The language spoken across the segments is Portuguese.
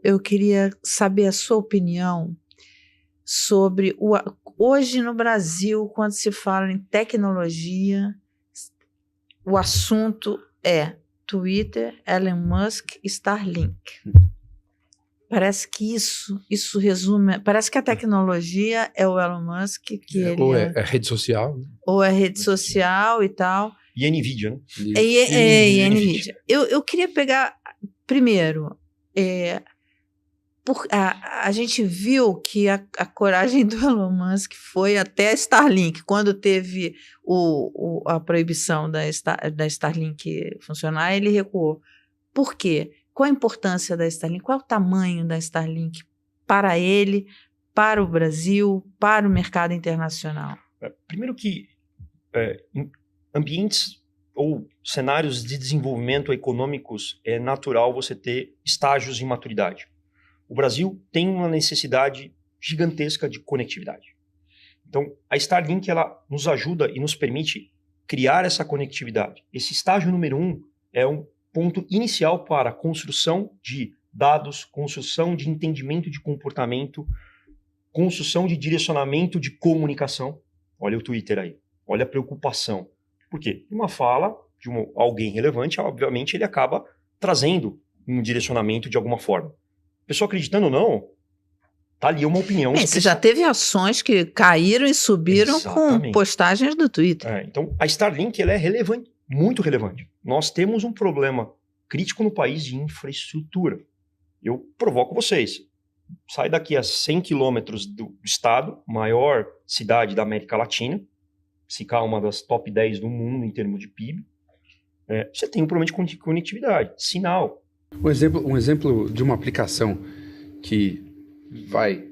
eu queria saber a sua opinião sobre hoje no Brasil, quando se fala em tecnologia, o assunto é Twitter, Elon Musk, Starlink. Parece que isso resume... Parece que a tecnologia é o Elon Musk, que ele ou é rede social. Ou é rede social e tal. E a NVIDIA, né? E a NVIDIA. Eu queria pegar, primeiro, a gente viu que a coragem do Elon Musk foi até a Starlink. Quando teve a proibição da Starlink funcionar, ele recuou. Por quê? Qual a importância da Starlink? Qual é o tamanho da Starlink para ele, para o Brasil, para o mercado internacional? Primeiro que em ambientes ou cenários de desenvolvimento econômicos é natural você ter estágios de maturidade. O Brasil tem uma necessidade gigantesca de conectividade. Então, a Starlink ela nos ajuda e nos permite criar essa conectividade. Esse estágio número 1 é um ponto inicial para a construção de dados, construção de entendimento de comportamento, construção de direcionamento de comunicação. Olha o Twitter aí, olha a preocupação. Por quê? Uma fala de alguém relevante, obviamente, ele acaba trazendo um direcionamento de alguma forma. A pessoa acreditando ou não, tá ali uma opinião. Você já teve ações que caíram e subiram com postagens do Twitter. Então, a Starlink ela é relevante, muito relevante. Nós temos um problema crítico no país de infraestrutura. Eu provoco vocês. Sai daqui a 100 quilômetros do estado, maior cidade da América Latina, se cá uma das top 10 do mundo em termos de PIB, você tem um problema de conectividade, sinal. Um exemplo de uma aplicação que vai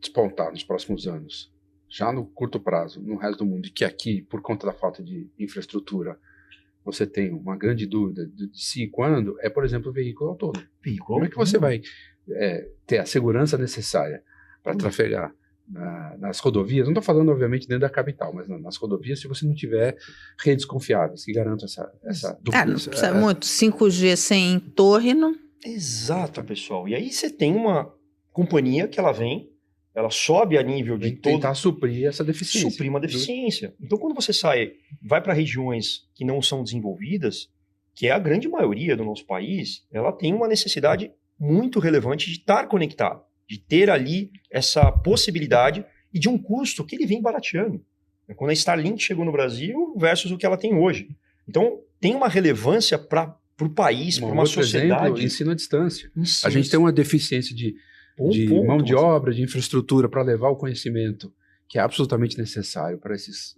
despontar nos próximos anos, já no curto prazo, no resto do mundo, e que aqui, por conta da falta de infraestrutura, você tem uma grande dúvida de se e quando, por exemplo, o veículo autônomo. Como é que você vai ter a segurança necessária para trafegar nas rodovias? Não estou falando, obviamente, dentro da capital, mas nas rodovias, se você não tiver redes confiáveis que garantam essa não precisa muito. 5G sem torre, não... Exato, pessoal. E aí você tem uma companhia que ela sobe a nível de tentar suprir essa deficiência. Suprir uma deficiência. Então, quando você vai para regiões que não são desenvolvidas, que é a grande maioria do nosso país, ela tem uma necessidade muito relevante de estar conectado, de ter ali essa possibilidade e de um custo que ele vem barateando. Quando a Starlink chegou no Brasil versus o que ela tem hoje. Então, tem uma relevância para o país, para uma sociedade. Exemplo, ensino à distância. A gente tem uma deficiência de mão de obra, de infraestrutura para levar o conhecimento que é absolutamente necessário para esses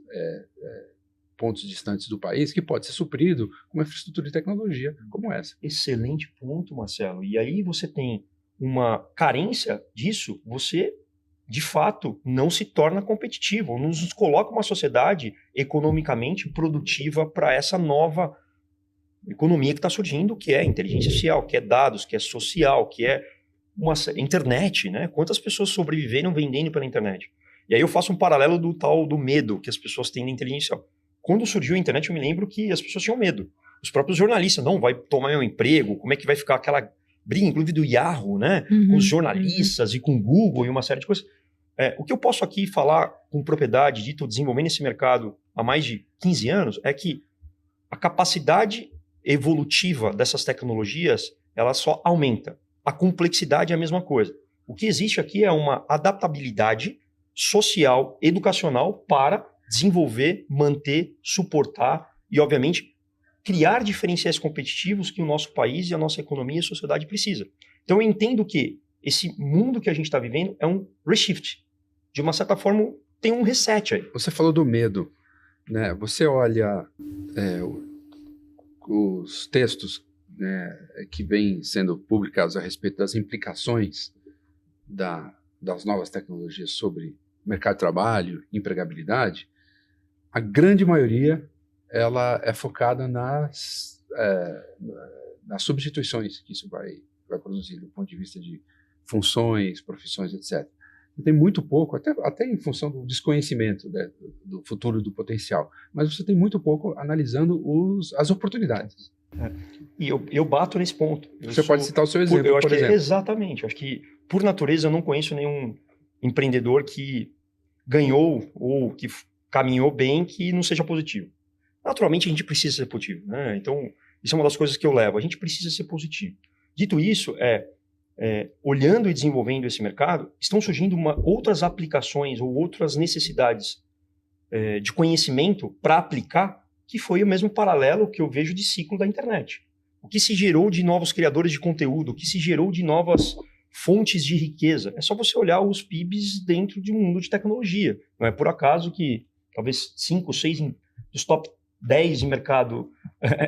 pontos distantes do país, que pode ser suprido com uma infraestrutura de tecnologia como essa. Excelente ponto, Marcelo. E aí você tem uma carência disso, você, de fato, não se torna competitivo, nos coloca uma sociedade economicamente produtiva para essa nova economia que está surgindo, que é inteligência artificial, que é dados, que é social, que é uma internet, né? Quantas pessoas sobreviveram vendendo pela internet? E aí eu faço um paralelo do medo que as pessoas têm na inteligência artificial. Quando surgiu a internet, eu me lembro que as pessoas tinham medo. Os próprios jornalistas, não, vai tomar meu emprego, como é que vai ficar aquela briga, inclusive do Yahoo, né? Com os jornalistas e com o Google e uma série de coisas. O que eu posso aqui falar com propriedade, dito desenvolvendo esse mercado há mais de 15 anos, é que a capacidade evolutiva dessas tecnologias, ela só aumenta. A complexidade é a mesma coisa. O que existe aqui é uma adaptabilidade social, educacional para desenvolver, manter, suportar e, obviamente, criar diferenciais competitivos que o nosso país e a nossa economia e a sociedade precisa. Então, eu entendo que esse mundo que a gente está vivendo é um reshift. De uma certa forma, tem um reset aí. Você falou do medo, né? Você olha os textos, né, que vêm sendo publicados a respeito das implicações das novas tecnologias sobre mercado de trabalho, empregabilidade. A grande maioria ela é focada nas substituições que isso vai produzir do ponto de vista de funções, profissões, etc. Tem muito pouco, até em função do desconhecimento, né, do futuro do potencial, mas você tem muito pouco analisando as oportunidades. E eu bato nesse ponto. Você pode citar o seu exemplo, eu acho por exemplo. Exatamente. Eu acho que, por natureza, eu não conheço nenhum empreendedor que ganhou ou que caminhou bem que não seja positivo. Naturalmente, a gente precisa ser positivo, né? Então, isso é uma das coisas que eu levo. A gente precisa ser positivo. Dito isso, olhando e desenvolvendo esse mercado, estão surgindo outras aplicações ou outras necessidades de conhecimento para aplicar, que foi o mesmo paralelo que eu vejo de ciclo da internet. O que se gerou de novos criadores de conteúdo, o que se gerou de novas fontes de riqueza. É só você olhar os PIBs dentro de um mundo de tecnologia. Não é por acaso que talvez 5, 6 dos top 10 de mercado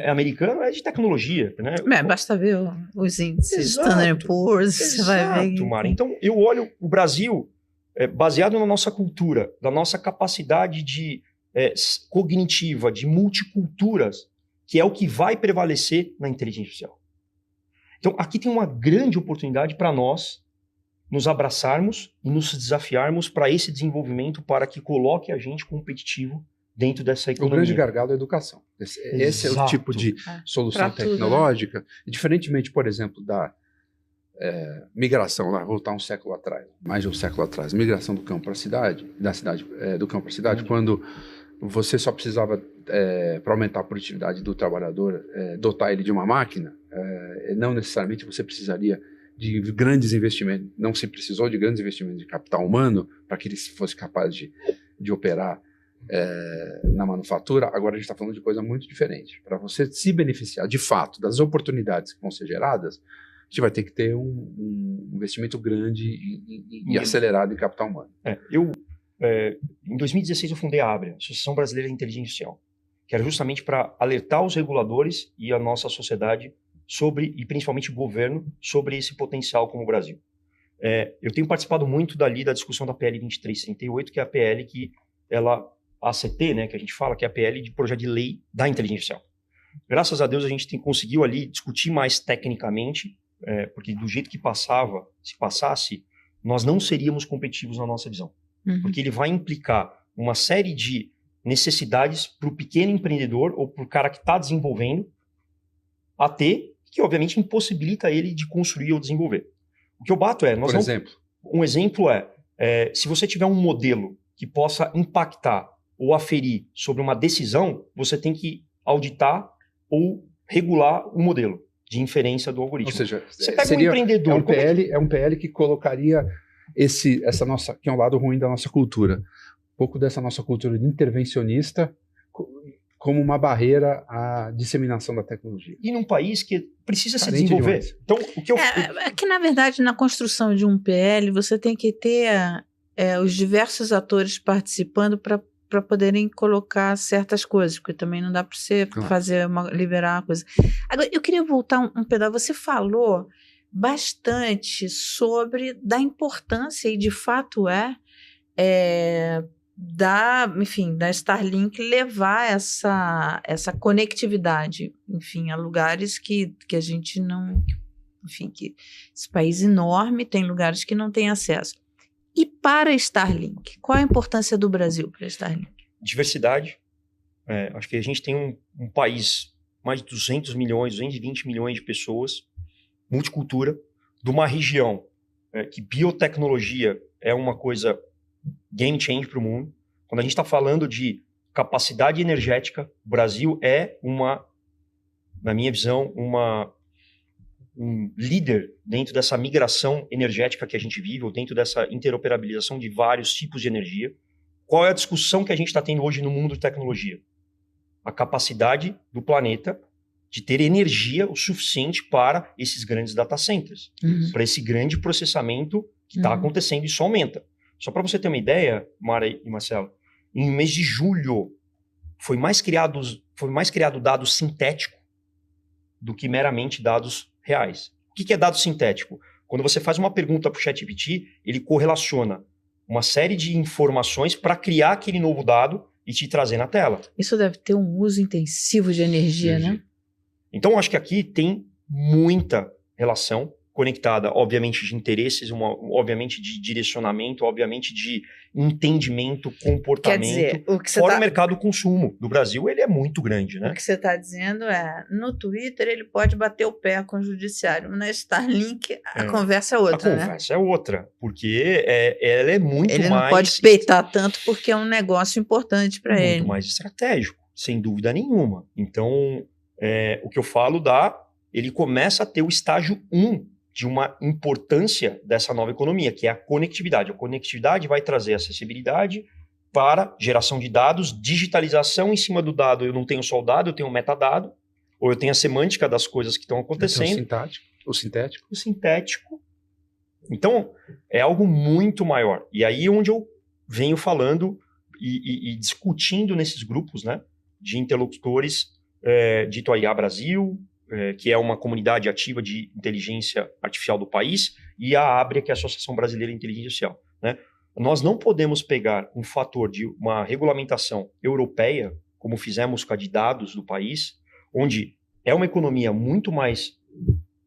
americano é de tecnologia. Né? Basta ver os índices, Standard & Poor's, você vai ver. Mara. Então, eu olho o Brasil baseado na nossa cultura, da nossa capacidade cognitiva, de multiculturas, que é o que vai prevalecer na inteligência artificial. Então, aqui tem uma grande oportunidade para nós nos abraçarmos e nos desafiarmos para esse desenvolvimento, para que coloque a gente competitivo dentro dessa economia. O grande gargalo é a educação. Esse é o tipo de solução tecnológica. Tudo, né? Diferentemente, por exemplo, da migração, lá, voltar um século atrás, mais de um século atrás, migração do campo para a cidade, do campo para a cidade, quando você só precisava, para aumentar a produtividade do trabalhador, dotar ele de uma máquina, não necessariamente você precisaria de grandes investimentos, não se precisou de grandes investimentos de capital humano para que ele fosse capaz de operar na manufatura. Agora a gente está falando de coisa muito diferente. Para você se beneficiar de fato das oportunidades que vão ser geradas, a gente vai ter que ter um investimento grande e acelerado em capital humano. Em 2016 eu fundei a ABRE, Associação Brasileira de Inteligência Artificial, que era justamente para alertar os reguladores e a nossa sociedade e principalmente o governo, sobre esse potencial como o Brasil. Eu tenho participado muito da discussão da PL 2338, que é a PL a ACT, né, que a gente fala, que é a PL de projeto de lei da inteligência artificial. Graças a Deus a gente conseguiu ali discutir mais tecnicamente, porque do jeito que se passasse, nós não seríamos competitivos na nossa visão. Uhum. Porque ele vai implicar uma série de necessidades para o pequeno empreendedor ou para o cara que está desenvolvendo que obviamente impossibilita ele de construir ou desenvolver. O que eu bato Por exemplo? Um exemplo se você tiver um modelo que possa impactar ou aferir sobre uma decisão, você tem que auditar ou regular o modelo de inferência do algoritmo. Ou seja, você pega um empreendedor... É um PL que colocaria essa nossa, que é um lado ruim da nossa cultura, um pouco dessa nossa cultura de intervencionista como uma barreira à disseminação da tecnologia. E num país que precisa se desenvolver. Demais. Então, que, na verdade, na construção de um PL, você tem que ter os diversos atores participando para poderem colocar certas coisas, porque também não dá para você liberar uma coisa. Agora, eu queria voltar um pedaço. Você falou bastante da importância, e de fato da Starlink levar essa conectividade, enfim, a lugares que a gente não... Enfim, que esse país enorme tem lugares que não tem acesso. E para a Starlink, qual a importância do Brasil para a Starlink? Diversidade. Acho que a gente tem um país, mais de 200 milhões, 220 milhões de pessoas, multicultura, de uma região que biotecnologia é uma coisa game change para o mundo. Quando a gente está falando de capacidade energética, o Brasil na minha visão, um líder dentro dessa migração energética que a gente vive, ou dentro dessa interoperabilização de vários tipos de energia. Qual é a discussão que a gente está tendo hoje no mundo de tecnologia? A capacidade do planeta de ter energia o suficiente para esses grandes data centers, para esse grande processamento que está acontecendo, e isso aumenta. Só para você ter uma ideia, Mara e Marcelo, em mês de julho foi mais criado dado sintético do que meramente dados reais. O que é dado sintético? Quando você faz uma pergunta para o ChatGPT, ele correlaciona uma série de informações para criar aquele novo dado e te trazer na tela. Isso deve ter um uso intensivo de energia, né? Então, acho que aqui tem muita relação conectada, obviamente, de interesses, obviamente de direcionamento, obviamente de entendimento, comportamento. Quer dizer, fora o mercado consumo do Brasil, ele é muito grande, né? O que você está dizendo é, no Twitter ele pode bater o pé com o judiciário, na Starlink a conversa é outra, né? A conversa é outra, porque ela é muito mais... Ele não pode peitar tanto porque é um negócio importante para ele. Muito mais estratégico, sem dúvida nenhuma. Então, o que eu falo ele começa a ter o estágio 1 de uma importância dessa nova economia, que é a conectividade. A conectividade vai trazer acessibilidade para geração de dados, digitalização em cima do dado. Eu não tenho só o dado, eu tenho o metadado, ou eu tenho a semântica das coisas que estão acontecendo. O sintético. O sintético. Então, é algo muito maior. E aí é onde eu venho falando e discutindo nesses grupos, né, de interlocutores, dito IA Brasil, que é uma comunidade ativa de inteligência artificial do país, e a ABRIA, que é a Associação Brasileira de Inteligência Artificial. Né? Nós não podemos pegar um fator de uma regulamentação europeia, como fizemos com a de dados do país, onde é uma economia muito mais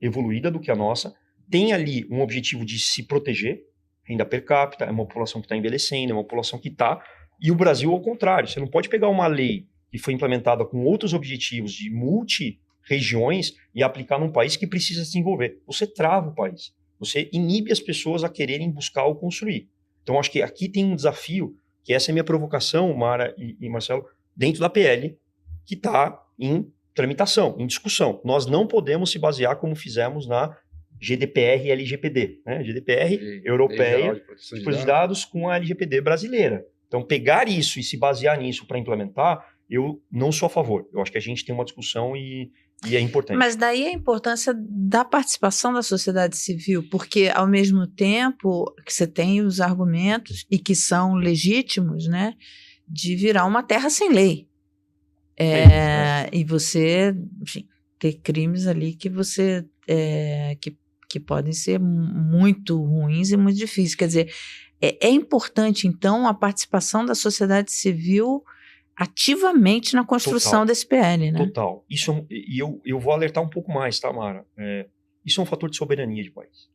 evoluída do que a nossa, tem ali um objetivo de se proteger, renda per capita, é uma população que está envelhecendo, é uma população que está... E o Brasil, ao contrário, você não pode pegar uma lei que foi implementada com outros objetivos de multi-regiões e aplicar num país que precisa se desenvolver. Você trava o país. Você inibe as pessoas a quererem buscar ou construir. Então, acho que aqui tem um desafio, que essa é a minha provocação, Mara e Marcelo, dentro da PL, que está em tramitação, em discussão. Nós não podemos se basear como fizemos na GDPR e LGPD. Né? GDPR europeia, de proteção de dados, com a LGPD brasileira. Então, pegar isso e se basear nisso para implementar, eu não sou a favor. Eu acho que a gente tem uma discussão e é importante. Mas daí a importância da participação da sociedade civil, porque ao mesmo tempo que você tem os argumentos, e que são legítimos, né, de virar uma terra sem lei. E você, enfim, ter crimes ali que você que podem ser muito ruins e muito difíceis. Quer dizer, é importante, então, a participação da sociedade civil ativamente na construção desse PL, né? Total. Isso, e eu vou alertar um pouco mais, tá, Mara? Isso é um fator de soberania de país.